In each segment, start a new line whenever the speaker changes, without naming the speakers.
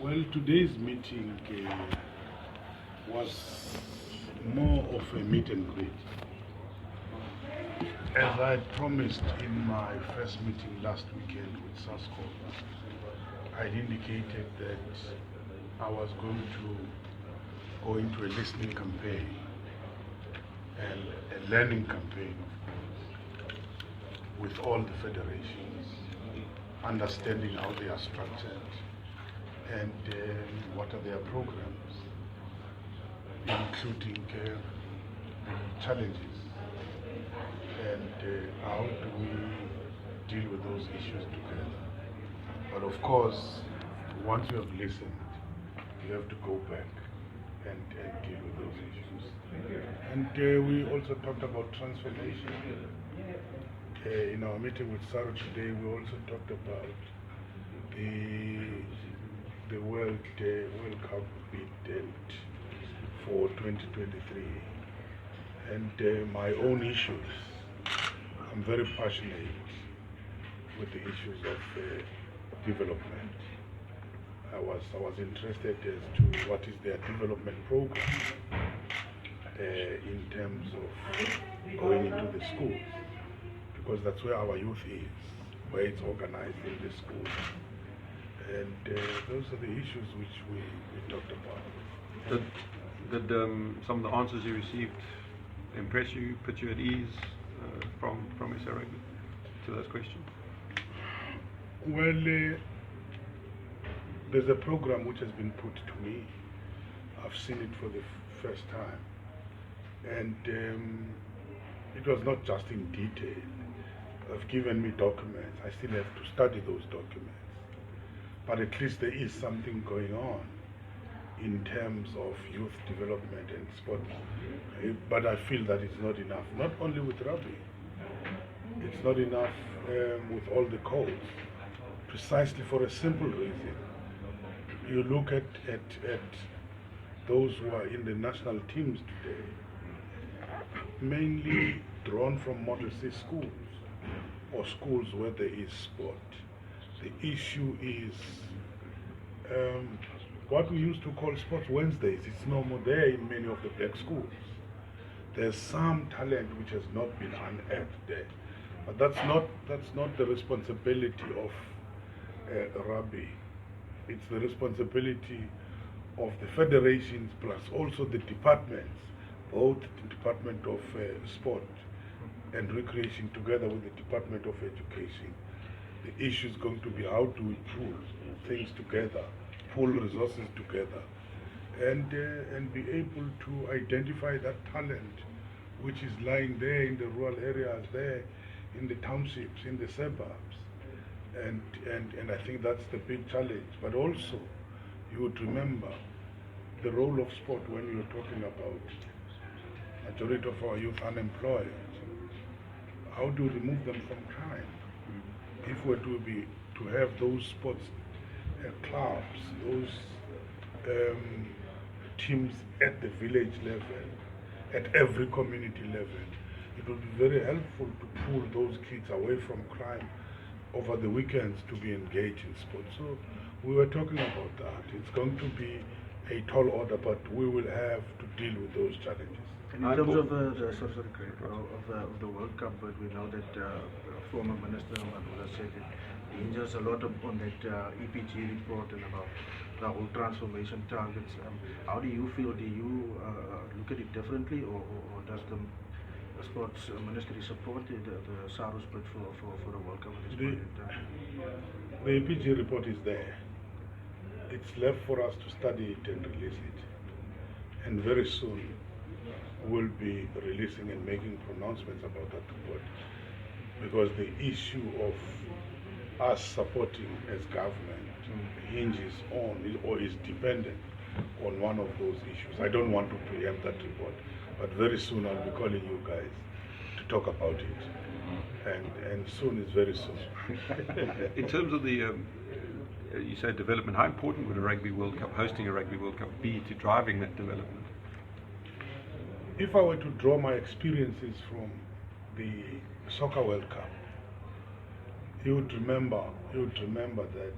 Well, today's meeting was more of a meet and greet. As I promised in my first meeting last weekend with SASCO, I indicated that I was going to go into a listening campaign and a learning campaign with all the federations, understanding how they are structured and what are their programs, including the challenges and how do we deal with those issues together. But of course, once you have listened, you have to go back and deal with those issues. And we also talked about transformation. In our meeting with Sarah today, we also talked about the World Cup bid for 2023 and my own issues. I'm very passionate with the issues of development. I was interested as to what is their development program in terms of going into the schools, because that's where our youth is, where it's organized in the schools. And those are the issues which we talked about.
Did some of the answers you received impress you, put you at ease from SA Rugby to those questions?
Well, there's a program which has been put to me. I've seen it for the first time. And it was not just in detail. They've given me documents. I still have to study those documents. But at least there is something going on in terms of youth development and sport. But I feel that it's not enough. Not only with rugby. It's not enough with all the codes. Precisely for a simple reason. You look at those who are in the national teams today, mainly drawn from Model C schools or schools where there is sport. The issue is what we used to call Sports Wednesdays. It's no more there in many of the black schools. There's some talent which has not been unearthed there. But that's not the responsibility of rugby. It's the responsibility of the federations plus also the departments, both the Department of Sport and Recreation together with the Department of Education. The issue is going to be how do we pull things together, pull resources together, and be able to identify that talent which is lying there in the rural areas, there in the townships, in the suburbs. And I think that's the big challenge. But also, you would remember the role of sport when you're talking about majority of our youth unemployed. How do we remove them from crime? If we're to have those sports clubs, those teams at the village level, at every community level, it would be very helpful to pull those kids away from crime over the weekends to be engaged in sports. So we were talking about that. It's going to be a tall order, but we will have to deal with those challenges.
In terms of the World Cup, but we know that former Minister Madula said it hinges a lot on that EPG report and about the whole transformation targets. How do you feel? Do you look at it differently, or does the Sports Ministry support the SARU's bid for the World Cup at this point in time?
The EPG report is there. It's left for us to study it and release it. And very soon, we'll be releasing and making pronouncements about that report, because the issue of us supporting as government hinges on or is dependent on one of those issues. I don't want to preempt that report, but very soon I'll be calling you guys to talk about it, and soon is very soon.
In terms of the you say development, how important would a Rugby World Cup, hosting a Rugby World Cup, be to driving that development?
If I were to draw my experiences from the Soccer World Cup, you would remember that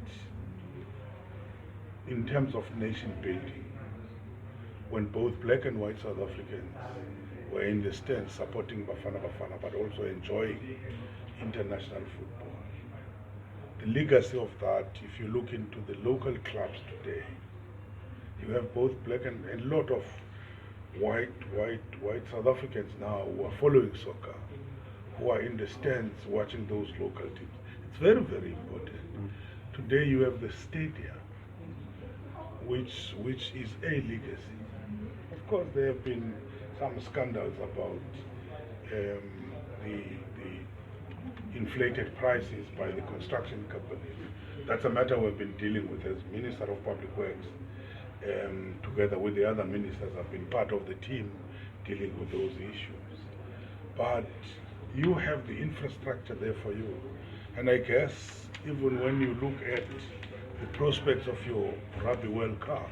in terms of nation building, when both black and white South Africans were in the stands supporting Bafana Bafana, but also enjoying international football. The legacy of that, if you look into the local clubs today, you have both black and a lot of white South Africans now who are following soccer, who are in the stands watching those local teams. It's very, very important. Today you have the stadium, which is a legacy. Of course, there have been some scandals about the inflated prices by the construction companies. That's a matter we've been dealing with as Minister of Public Works. Together with the other ministers, have been part of the team dealing with those issues. But you have the infrastructure there for you. And I guess even when you look at the prospects of your Rugby World Cup,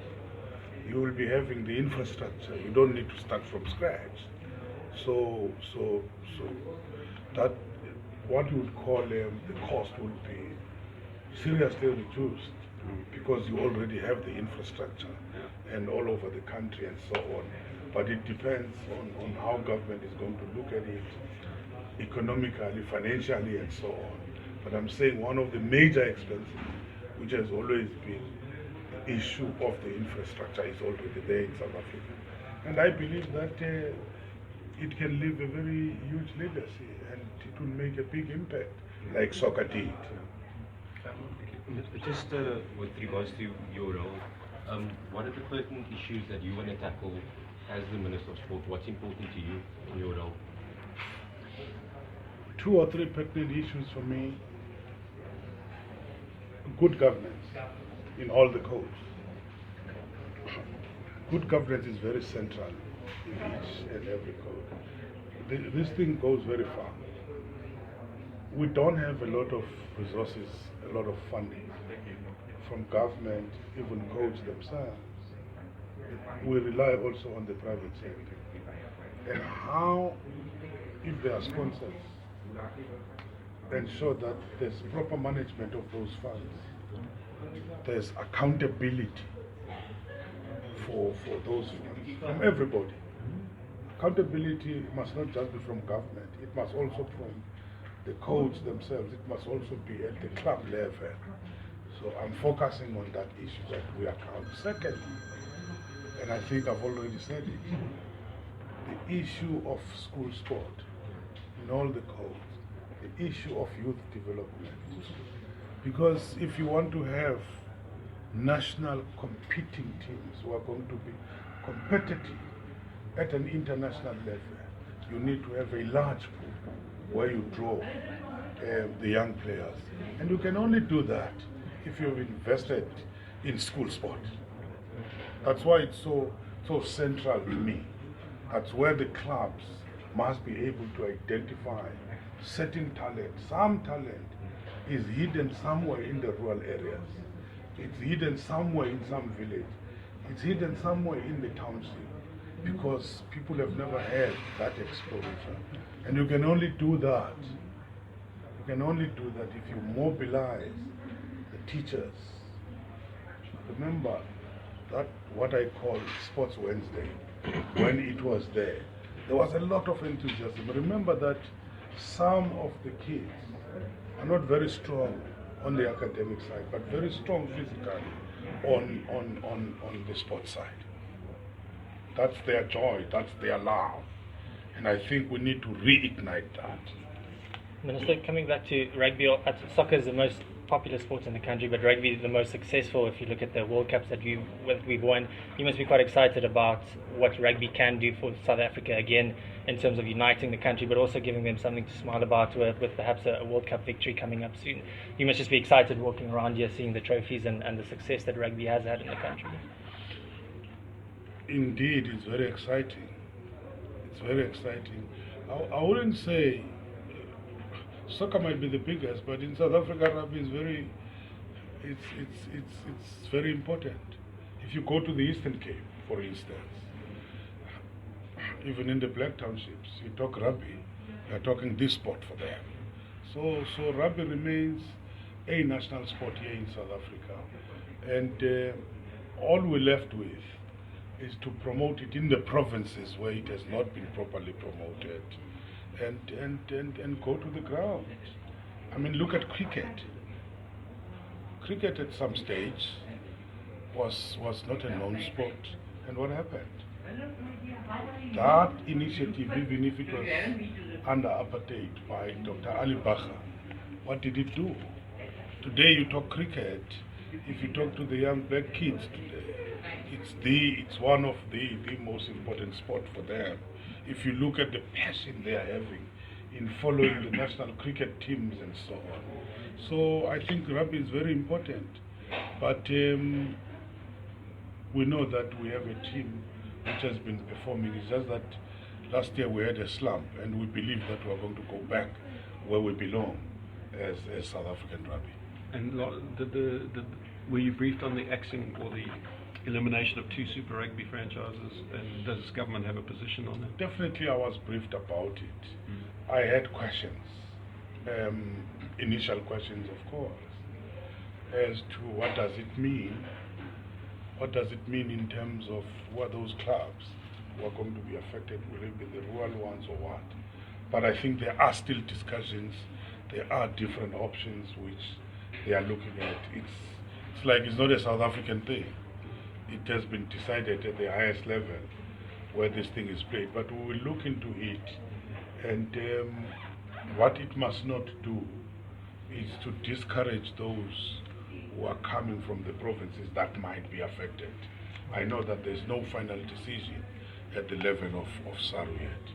you will be having the infrastructure. You don't need to start from scratch. So that what you would call the cost will be seriously reduced because you already have the infrastructure and all over the country and so on. But it depends on how government is going to look at it economically, financially, and so on. But I'm saying one of the major expenses, which has always been the issue of the infrastructure, is already there in South Africa. And I believe that it can leave a very huge legacy and it will make a big impact, like soccer did.
Just with regards to your role, what are the pertinent issues that you want to tackle as the Minister of Sport? What's important to you in your role?
2 or 3 pertinent issues for me. Good governance in all the codes. Good governance is very central in each and every code. This thing goes very far. We don't have a lot of resources, a lot of funding from government, even codes themselves. We rely also on the private sector. And how, if there are sponsors, ensure that there's proper management of those funds, there's accountability for those funds from everybody. Accountability must not just be from government, it must also from the codes themselves, it must also be at the club level. So I'm focusing on that issue that we account. Secondly, and I think I've already said it, the issue of school sport in all the codes, the issue of youth development. Because if you want to have national competing teams who are going to be competitive at an international level, you need to have a large pool where you draw the young players. And you can only do that if you've invested in school sport. That's why it's so central to me. That's where the clubs must be able to identify certain talent. Some talent is hidden somewhere in the rural areas. It's hidden somewhere in some village. It's hidden somewhere in the township because people have never had that exposure. And you can only do that. You can only do that if you mobilize the teachers. Remember that what I call Sports Wednesday, when it was there was a lot of enthusiasm. Remember that some of the kids are not very strong on the academic side, but very strong physically on the sports side. That's their joy, that's their love. And I think we need to reignite that.
Minister, coming back to rugby, soccer is the most popular sport in the country, but rugby is the most successful. If you look at the World Cups that we've won, you must be quite excited about what rugby can do for South Africa again in terms of uniting the country, but also giving them something to smile about with perhaps a World Cup victory coming up soon. You must just be excited walking around here, seeing the trophies and the success that rugby has had in the country.
Indeed, it's very exciting. It's very exciting. I wouldn't say soccer might be the biggest, but in South Africa, rugby is it's very important. If you go to the Eastern Cape, for instance, even in the black townships, you talk rugby, you're talking this sport for them. So rugby remains a national sport here in South Africa, and all we're left with is to promote it in the provinces where it has not been properly promoted, and go to the ground. I mean, look at cricket. Cricket at some stage was not a known sport, and what happened? That initiative, even if it was under apartheid by Dr. Ali Bacha, what did it do? Today you talk cricket, if you talk to the young black kids today, it's one of the most important sport for them. If you look at the passion they are having in following the national cricket teams and so on. So I think rugby is very important, but we know that we have a team which has been performing. It's just that last year we had a slump, and we believe that we're going to go back where we belong as South African rugby.
And were you briefed on the axing or the elimination of 2 Super Rugby franchises, and does government have a position on that?
Definitely I was briefed about it. I had questions, initial questions of course, as to what does it mean. What does it mean in terms of what those clubs who are going to be affected, will it be the rural ones or what? But I think there are still discussions, there are different options which they are looking at. It's like it's not a South African thing. It has been decided at the highest level where this thing is played. But we will look into it, and what it must not do is to discourage those who are coming from the provinces that might be affected. I know that there's no final decision at the level of SARU yet.